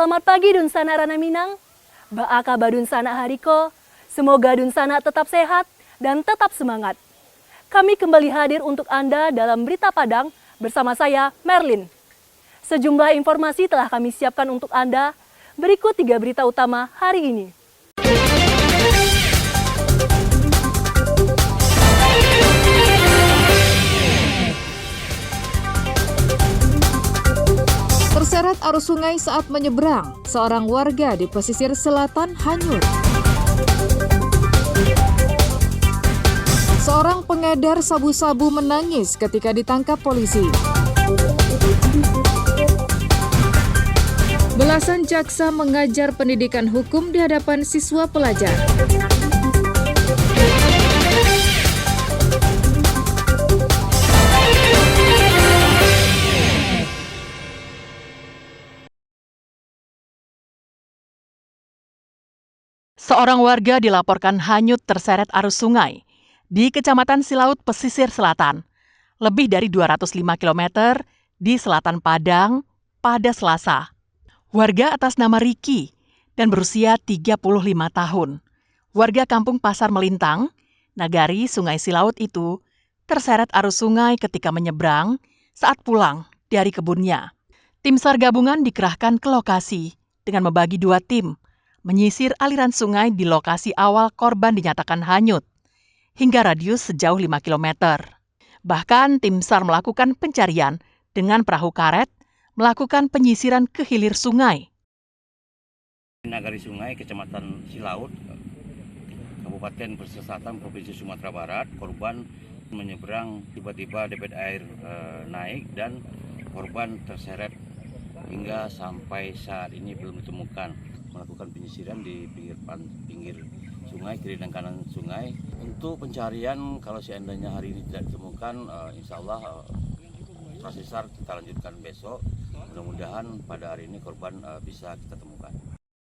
Selamat pagi Dunsana Rana Minang, Baaka Badunsana Hariko, semoga Dunsana tetap sehat dan tetap semangat. Kami kembali hadir untuk Anda dalam Berita Padang bersama saya, Merlin. Sejumlah informasi telah kami siapkan untuk Anda, berikut 3 berita utama hari ini. Terseret arus sungai saat menyeberang, seorang warga di pesisir selatan hanyut. Seorang pengedar sabu-sabu menangis ketika ditangkap polisi. Belasan jaksa mengajar pendidikan hukum di hadapan siswa pelajar. Seorang warga dilaporkan hanyut terseret arus sungai di Kecamatan Silaut, Pesisir Selatan, lebih dari 205 km di selatan Padang pada Selasa. Warga atas nama Riki dan berusia 35 tahun. Warga kampung Pasar Melintang, Nagari, Sungai Silaut itu terseret arus sungai ketika menyeberang saat pulang dari kebunnya. Tim SAR gabungan dikerahkan ke lokasi dengan membagi 2 tim, menyisir aliran sungai di lokasi awal korban dinyatakan hanyut, hingga radius sejauh 5 km. Bahkan tim SAR melakukan pencarian dengan perahu karet, melakukan penyisiran ke hilir sungai. Nagari Sungai, Kecamatan Silaut, Kabupaten Pesisir Selatan, Provinsi Sumatera Barat, korban menyeberang tiba-tiba debit air naik dan korban terseret hingga sampai saat ini belum ditemukan. Melakukan penyisiran di pinggir sungai, kiri dan kanan sungai. Untuk pencarian, kalau seandainya hari ini tidak ditemukan, insya Allah operasi SAR kita lanjutkan besok. Mudah-mudahan pada hari ini korban bisa kita temukan.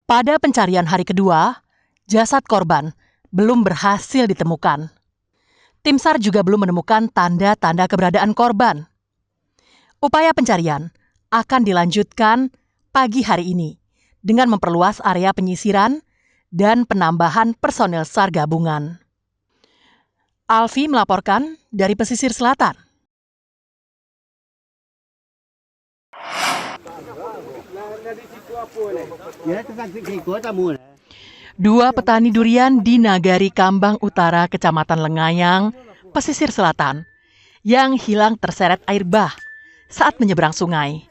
Pada pencarian hari kedua, jasad korban belum berhasil ditemukan. Tim SAR juga belum menemukan tanda-tanda keberadaan korban. Upaya pencarian akan dilanjutkan pagi hari ini dengan memperluas area penyisiran dan penambahan personel SAR gabungan. Alfi melaporkan dari Pesisir Selatan. Dua petani durian di Nagari Kambang Utara, Kecamatan Lengayang, Pesisir Selatan, yang hilang terseret air bah saat menyeberang sungai,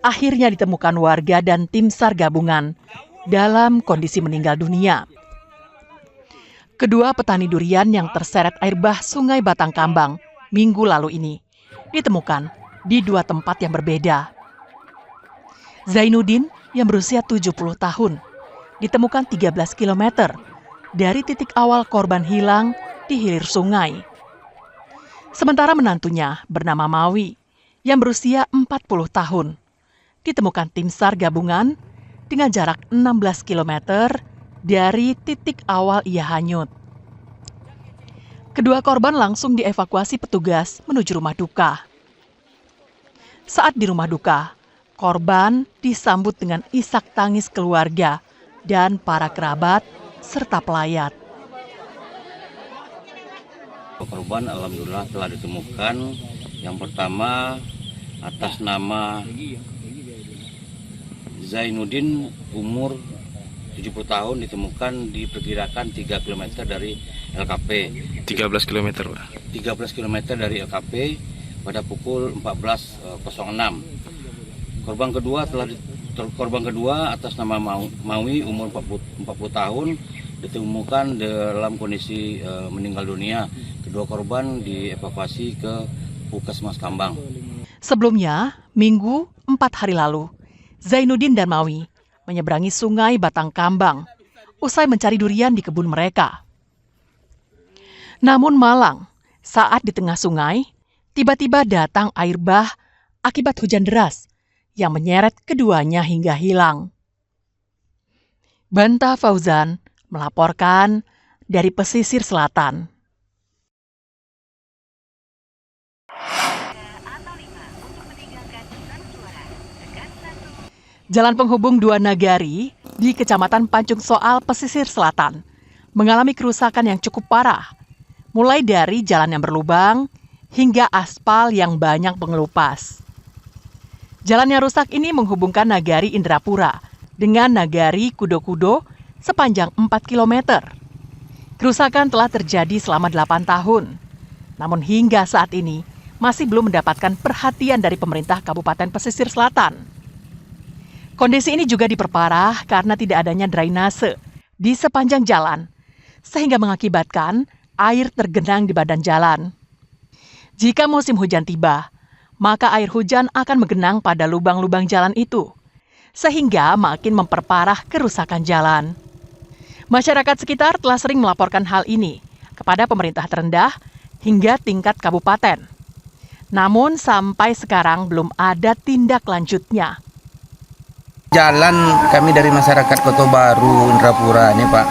akhirnya ditemukan warga dan tim SAR gabungan dalam kondisi meninggal dunia. Kedua petani durian yang terseret air bah Sungai Batang Kambang minggu lalu ini ditemukan di 2 tempat yang berbeda. Zainuddin yang berusia 70 tahun ditemukan 13 km dari titik awal korban hilang di hilir sungai. Sementara menantunya bernama Mawi yang berusia 40 tahun ditemukan tim SAR gabungan dengan jarak 16 km dari titik awal ia hanyut. Kedua korban langsung dievakuasi petugas menuju rumah duka. Saat di rumah duka, korban disambut dengan isak tangis keluarga dan para kerabat serta pelayat. Korban alhamdulillah telah ditemukan. Yang pertama atas nama Zainuddin, umur 70 tahun, ditemukan diperkirakan 3 km dari LKP. 13 km, Pak. 13 km dari LKP pada pukul 14.06. Korban kedua atas nama Mawi, umur 40 tahun, ditemukan dalam kondisi meninggal dunia. Kedua korban dievakuasi ke Puskesmas Kambang. Sebelumnya, Minggu 4 hari lalu, Zainuddin dan Mawi menyeberangi Sungai Batang Kambang usai mencari durian di kebun mereka. Namun malang, saat di tengah sungai, tiba-tiba datang air bah akibat hujan deras yang menyeret keduanya hingga hilang. Banta Fauzan melaporkan dari Pesisir Selatan. Jalan penghubung dua nagari di Kecamatan Pancung Soal, Pesisir Selatan, mengalami kerusakan yang cukup parah, mulai dari jalan yang berlubang hingga aspal yang banyak pengelupas. Jalan yang rusak ini menghubungkan Nagari Indrapura dengan Nagari Kudo-Kudo sepanjang 4 km. Kerusakan telah terjadi selama 8 tahun, namun hingga saat ini masih belum mendapatkan perhatian dari pemerintah Kabupaten Pesisir Selatan. Kondisi ini juga diperparah karena tidak adanya drainase di sepanjang jalan, sehingga mengakibatkan air tergenang di badan jalan. Jika musim hujan tiba, maka air hujan akan menggenang pada lubang-lubang jalan itu, sehingga makin memperparah kerusakan jalan. Masyarakat sekitar telah sering melaporkan hal ini kepada pemerintah terendah hingga tingkat kabupaten. Namun sampai sekarang belum ada tindak lanjutnya. Jalan kami dari masyarakat Kota Baru, Indrapura ini Pak.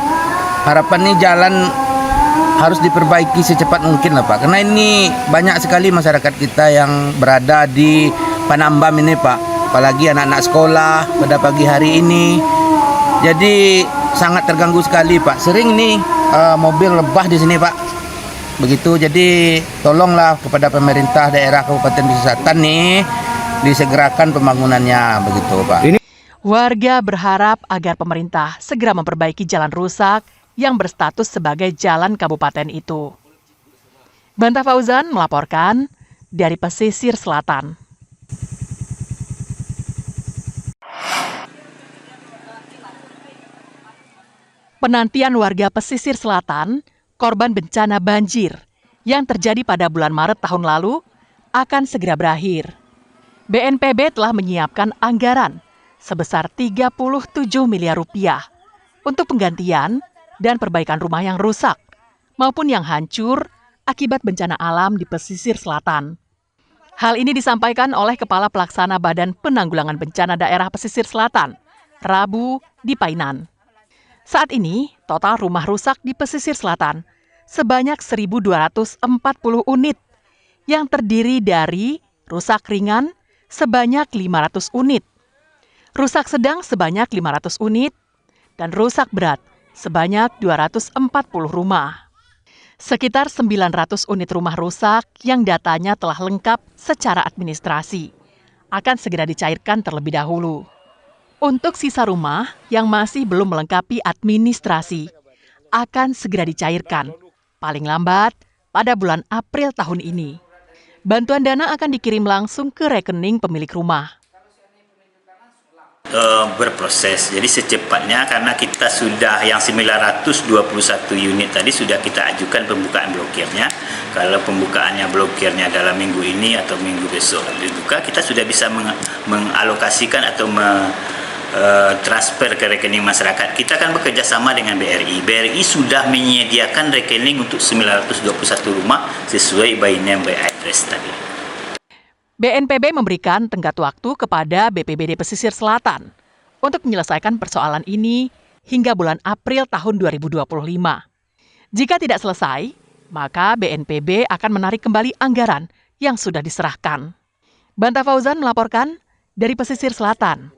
Harapan nih jalan harus diperbaiki secepat mungkin lah Pak. Karena ini banyak sekali masyarakat kita yang berada di Panambam ini Pak. Apalagi anak-anak sekolah pada pagi hari ini. Jadi sangat terganggu sekali Pak. Sering nih mobil lebah di sini Pak. Begitu, jadi tolonglah kepada pemerintah daerah Kabupaten Pesisir Selatan nih disegerakan pembangunannya begitu Pak. Warga berharap agar pemerintah segera memperbaiki jalan rusak yang berstatus sebagai jalan kabupaten itu. Banta Fauzan melaporkan dari Pesisir Selatan. Penantian warga Pesisir Selatan korban bencana banjir yang terjadi pada bulan Maret tahun lalu akan segera berakhir. BNPB telah menyiapkan anggaran sebesar 37 miliar rupiah untuk penggantian dan perbaikan rumah yang rusak maupun yang hancur akibat bencana alam di Pesisir Selatan. Hal ini disampaikan oleh Kepala Pelaksana Badan Penanggulangan Bencana Daerah Pesisir Selatan, Rabu di Painan. Saat ini, total rumah rusak di Pesisir Selatan sebanyak 1.240 unit yang terdiri dari rusak ringan sebanyak 500 unit, rusak sedang sebanyak 500 unit, dan rusak berat sebanyak 240 rumah. Sekitar 900 unit rumah rusak yang datanya telah lengkap secara administrasi akan segera dicairkan terlebih dahulu. Untuk sisa rumah yang masih belum melengkapi administrasi akan segera dicairkan, paling lambat pada bulan April tahun ini. Bantuan dana akan dikirim langsung ke rekening pemilik rumah. Berproses, jadi secepatnya karena kita sudah yang 921 unit tadi sudah kita ajukan pembukaan blokirnya. Kalau pembukaannya blokirnya dalam minggu ini atau minggu besok dibuka, kita sudah bisa mengalokasikan atau transfer ke rekening masyarakat. Kita akan bekerja sama dengan BRI. BRI sudah menyediakan rekening untuk 921 rumah sesuai by name by address tadi. BNPB memberikan tenggat waktu kepada BPBD Pesisir Selatan untuk menyelesaikan persoalan ini hingga bulan April tahun 2025. Jika tidak selesai, maka BNPB akan menarik kembali anggaran yang sudah diserahkan. Banta Fauzan melaporkan dari Pesisir Selatan.